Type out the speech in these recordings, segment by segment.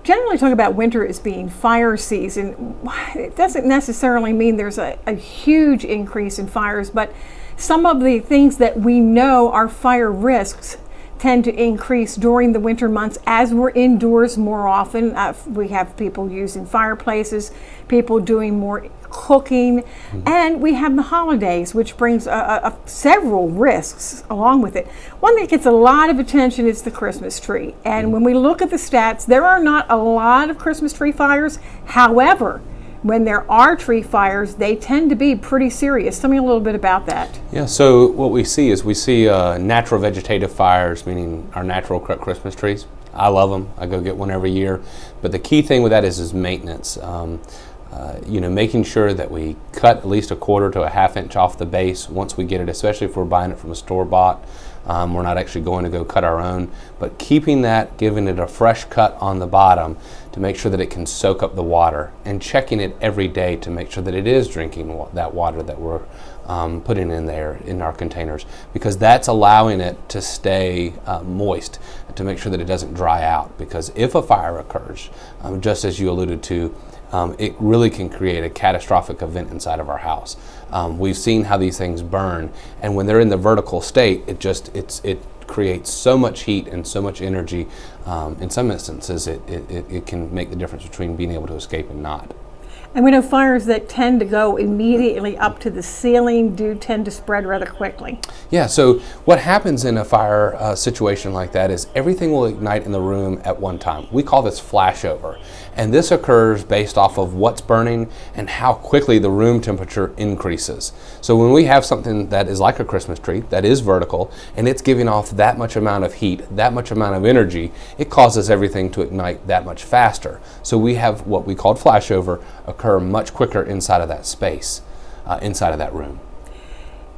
generally talk about winter as being fire season. It doesn't necessarily mean there's a huge increase in fires, but some of the things that we know are fire risks tend to increase during the winter months as we're indoors more often. We have people using fireplaces, people doing more cooking, and we have the holidays, which brings several risks along with it. One that gets a lot of attention is the Christmas tree. And when we look at the stats, there are not a lot of Christmas tree fires. However, when there are tree fires, they tend to be pretty serious. Tell me a little bit about that. Yeah, so what we see is natural vegetative fires, meaning our natural Christmas trees. I love them. I go get one every year. But the key thing with that is maintenance. Making sure that we cut at least a quarter to a half inch off the base once we get it, especially if we're buying it from a store-bought. We're not actually going to go cut our own, but keeping that, giving it a fresh cut on the bottom to make sure that it can soak up the water, and checking it every day to make sure that it is drinking that water that we're putting in there in our containers, because that's allowing it to stay moist, to make sure that it doesn't dry out. Because if a fire occurs, just as you alluded to, it really can create a catastrophic event inside of our house. We've seen how these things burn, and when they're in the vertical state, it creates so much heat and so much energy. In some instances, it can make the difference between being able to escape and not. And we know fires that tend to go immediately up to the ceiling do tend to spread rather quickly. Yeah, so what happens in a fire situation like that is everything will ignite in the room at one time. We call this flashover. And this occurs based off of what's burning and how quickly the room temperature increases. So when we have something that is like a Christmas tree, that is vertical, and it's giving off that much amount of heat, that much amount of energy, it causes everything to ignite that much faster. So we have what we call flashover occur much quicker inside of that space, inside of that room.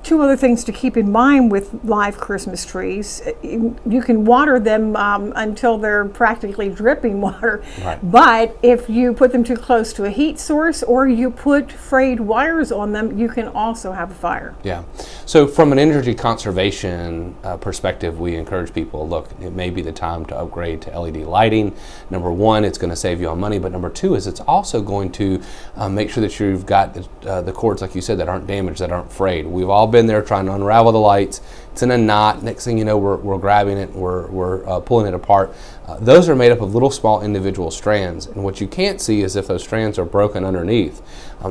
Two other things to keep in mind with live Christmas trees. You can water them until they're practically dripping water. Right. But if you put them too close to a heat source or you put frayed wires on them, you can also have a fire. Yeah. So from an energy conservation perspective, we encourage people, look, it may be the time to upgrade to LED lighting. Number one, it's going to save you on money, but number two is it's also going to make sure that you've got the cords, like you said, that aren't damaged, that aren't frayed. We've all been there trying to unravel the lights. It's in a knot. Next thing you know, we're grabbing it, we're pulling it apart. Those are made up of little small individual strands, and what you can't see is if those strands are broken underneath.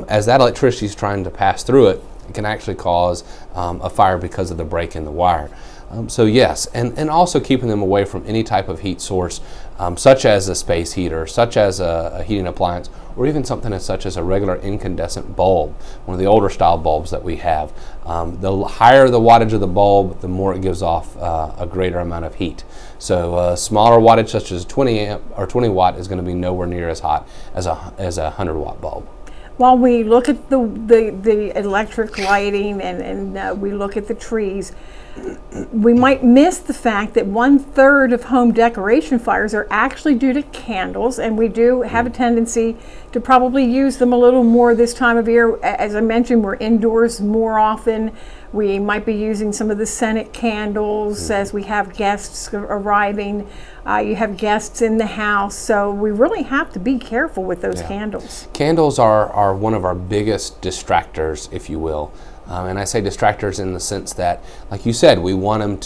As that electricity is trying to pass through it, it can actually cause a fire because of the break in the wire. So yes, and also keeping them away from any type of heat source, such as a space heater, such as a heating appliance, or even something as such as a regular incandescent bulb, one of the older style bulbs that we have. The higher the wattage of the bulb, the more it gives off a greater amount of heat. So smaller wattage, such as 20 amp or 20 watt, is going to be nowhere near as hot as a 100 watt bulb. While we look at the electric lighting and we look at the trees, we might miss the fact that 1/3 of home decoration fires are actually due to candles, and we do have a tendency to probably use them a little more this time of year. As I mentioned, we're indoors more often. We might be using some of the scented candles as we have guests arriving. You have guests in the house, so we really have to be careful with those candles. Candles are one of our biggest distractors, if you will. And I say distractors in the sense that, like you said, we want them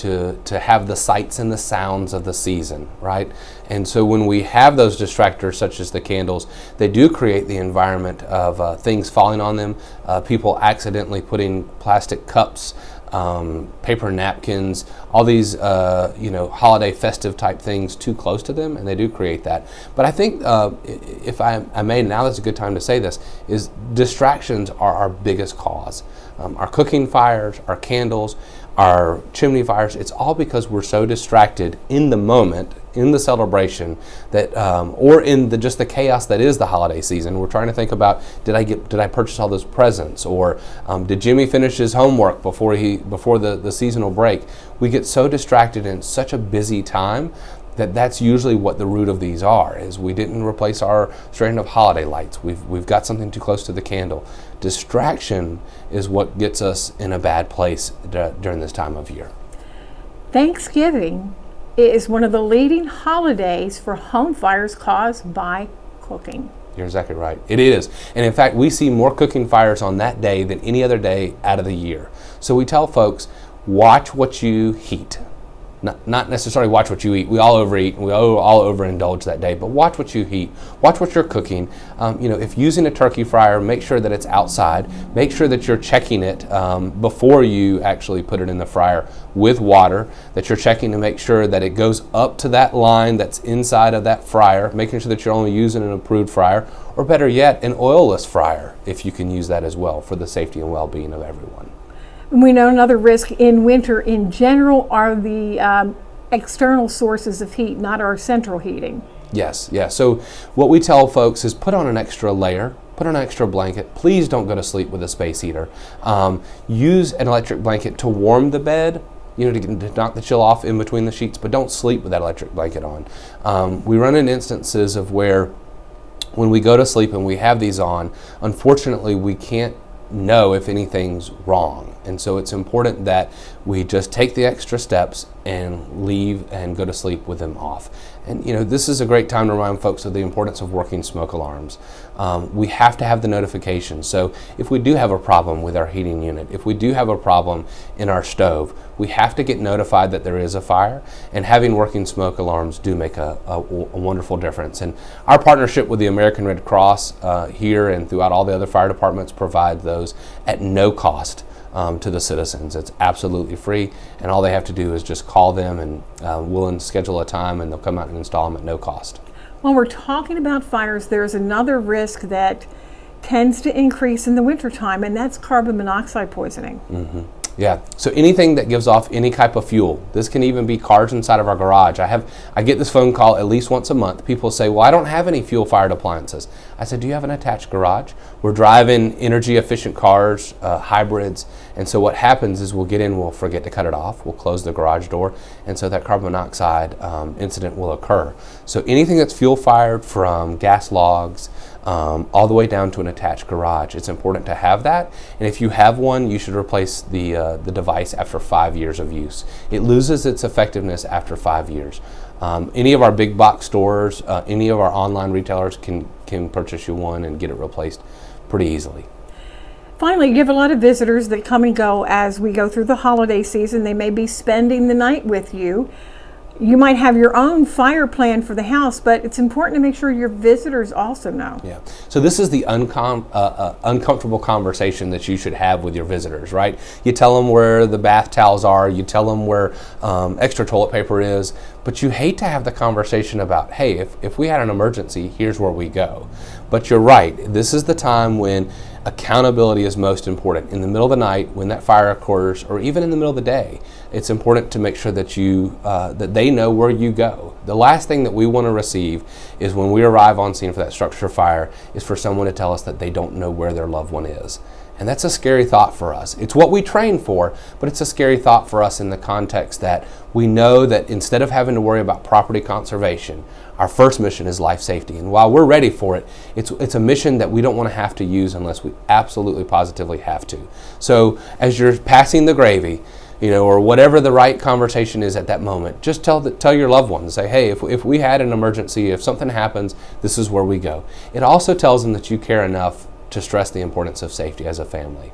to have the sights and the sounds of the season, right? And so when we have those distractors, such as the candles, they do create the environment of things falling on them, people accidentally putting plastic cups, paper napkins, all these holiday festive type things too close to them, and they do create that. But I think if I may, now is a good time to say this, is distractions are our biggest cause. Our cooking fires, our candles, our chimney fires, it's all because we're so distracted in the moment, in the celebration, that or in just the chaos that is the holiday season. We're trying to think about, did I purchase all those presents, or did Jimmy finish his homework before the seasonal break? We get so distracted in such a busy time that's usually what the root of these are, is we didn't replace our strand of holiday lights. We've got something too close to the candle. Distraction is what gets us in a bad place during this time of year. Thanksgiving is one of the leading holidays for home fires caused by cooking. You're exactly right. It is. And in fact, we see more cooking fires on that day than any other day out of the year. So we tell folks, watch what you heat. Not necessarily watch what you eat. We all overeat and we all overindulge that day, but watch what you heat. Watch what you're cooking. If using a turkey fryer, make sure that it's outside. Make sure that you're checking it before you actually put it in the fryer with water, that you're checking to make sure that it goes up to that line that's inside of that fryer, making sure that you're only using an approved fryer, or better yet, an oilless fryer, if you can use that as well for the safety and well-being of everyone. We know another risk in winter in general are the external sources of heat, not our central heating. Yes. So what we tell folks is put on an extra layer, put on an extra blanket. Please don't go to sleep with a space heater. Use an electric blanket to warm the bed, to knock the chill off in between the sheets, but don't sleep with that electric blanket on. We run into instances of where when we go to sleep and we have these on, unfortunately we can't know if anything's wrong. And so it's important that we just take the extra steps and leave and go to sleep with them off. And this is a great time to remind folks of the importance of working smoke alarms. We have to have the notification. So if we do have a problem with our heating unit, if we do have a problem in our stove, we have to get notified that there is a fire, and having working smoke alarms do make a wonderful difference. And our partnership with the American Red Cross here and throughout all the other fire departments provide those at no cost to the citizens. It's absolutely free, and all they have to do is just call them and we'll schedule a time and they'll come out and install them at no cost. When we're talking about fires, there's another risk that tends to increase in the wintertime, and that's carbon monoxide poisoning. Mm-hmm. Yeah, so anything that gives off any type of fuel. This can even be cars inside of our garage. I get this phone call at least once a month. People say, well, I don't have any fuel-fired appliances. I said, do you have an attached garage? We're driving energy-efficient cars, hybrids, and so what happens is we'll get in, we'll forget to cut it off, we'll close the garage door, and so that carbon monoxide incident will occur. So anything that's fuel-fired, from gas logs, all the way down to an attached garage, it's important to have that. And if you have one, you should replace the device after 5 years of use. It loses its effectiveness after 5 years. Any of our big box stores, any of our online retailers can purchase you one and get it replaced pretty easily. Finally, you have a lot of visitors that come and go as we go through the holiday season. They may be spending the night with you. You might have your own fire plan for the house, but it's important to make sure your visitors also know. Yeah. So this is the uncomfortable conversation that you should have with your visitors, right? You tell them where the bath towels are, you tell them where extra toilet paper is, but you hate to have the conversation about, hey, if we had an emergency, here's where we go. But you're right. This is the time when accountability is most important. In the middle of the night, when that fire occurs, or even in the middle of the day, it's important to make sure that that they know where you go. The last thing that we want to receive is when we arrive on scene for that structure fire is for someone to tell us that they don't know where their loved one is. And that's a scary thought for us. It's what we train for, but it's a scary thought for us in the context that we know that instead of having to worry about property conservation, our first mission is life safety. And while we're ready for it, it's a mission that we don't want to have to use unless we absolutely positively have to. So as you're passing the gravy, or whatever the right conversation is at that moment, just tell your loved ones, say, hey, if we had an emergency, if something happens, this is where we go. It also tells them that you care enough to stress the importance of safety as a family.